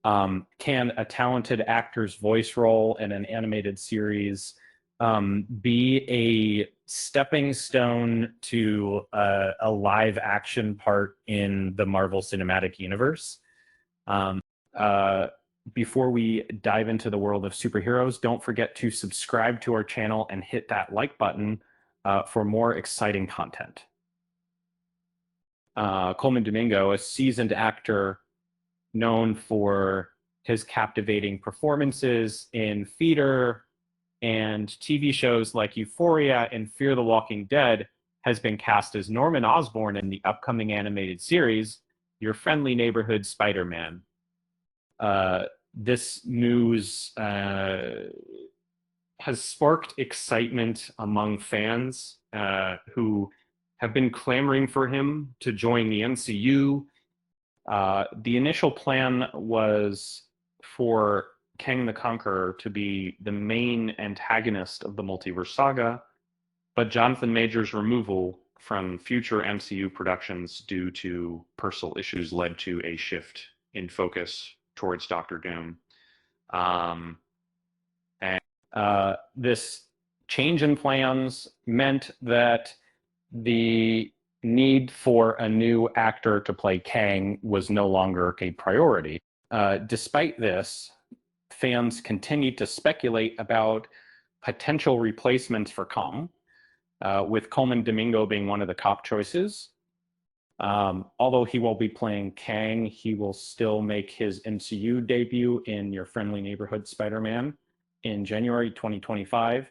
Can a talented actor's voice role in an animated series be a stepping stone to a live action part in the Marvel Cinematic Universe? Um, uh, Before we dive into the world of superheroes, don't forget to subscribe to our channel and hit that like button for more exciting content. Coleman Domingo, a seasoned actor known for his captivating performances in theater and TV shows like Euphoria and Fear the Walking Dead, has been cast as Norman Osborn in the upcoming animated series, Your Friendly Neighborhood Spider-Man. This news has sparked excitement among fans who have been clamoring for him to join the MCU. The initial plan was for Kang the Conqueror to be the main antagonist of the multiverse saga, but Jonathan Majors' removal from future MCU productions due to personal issues led to a shift in focus towards Doctor Doom. And this change in plans meant that the need for a new actor to play Kang was no longer a priority. Despite this, fans continued to speculate about potential replacements for Kang, with Coleman Domingo being one of the top choices. Although he will be playing Kang, he will still make his MCU debut in Your Friendly Neighborhood Spider-Man in January 2025.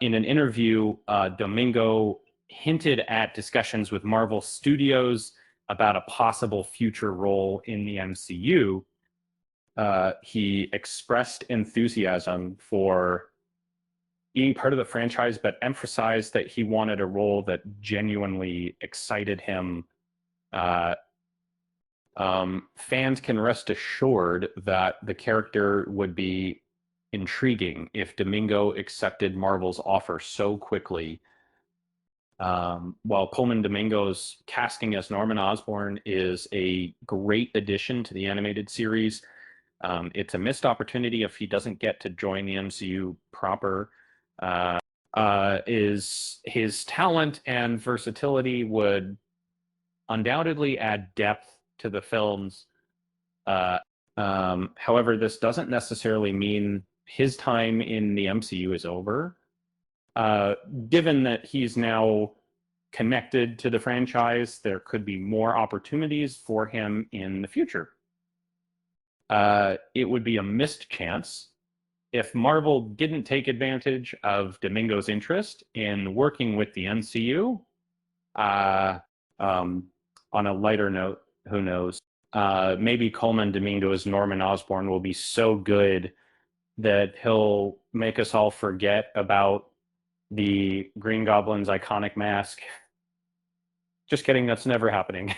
In an interview, Domingo hinted at discussions with Marvel Studios about a possible future role in the MCU. He expressed enthusiasm for being part of the franchise, but emphasized that he wanted a role that genuinely excited him. Fans can rest assured that the character would be intriguing if Domingo accepted Marvel's offer so quickly. While Coleman Domingo's casting as Norman Osborn is a great addition to the animated series, it's a missed opportunity if he doesn't get to join the MCU proper. Is his talent and versatility would undoubtedly add depth to the films. However, this doesn't necessarily mean his time in the MCU is over. Given that he's now connected to the franchise, there could be more opportunities for him in the future. It would be a missed chance if Marvel didn't take advantage of Domingo's interest in working with the MCU. On a lighter note, who knows? Maybe Coleman Domingo's Norman Osborn will be so good that he'll make us all forget about the Green Goblin's iconic mask. Just kidding, that's never happening.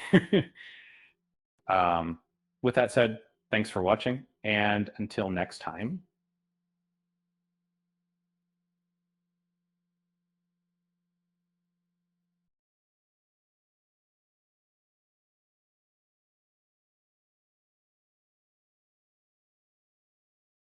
With that said, thanks for watching, and until next time.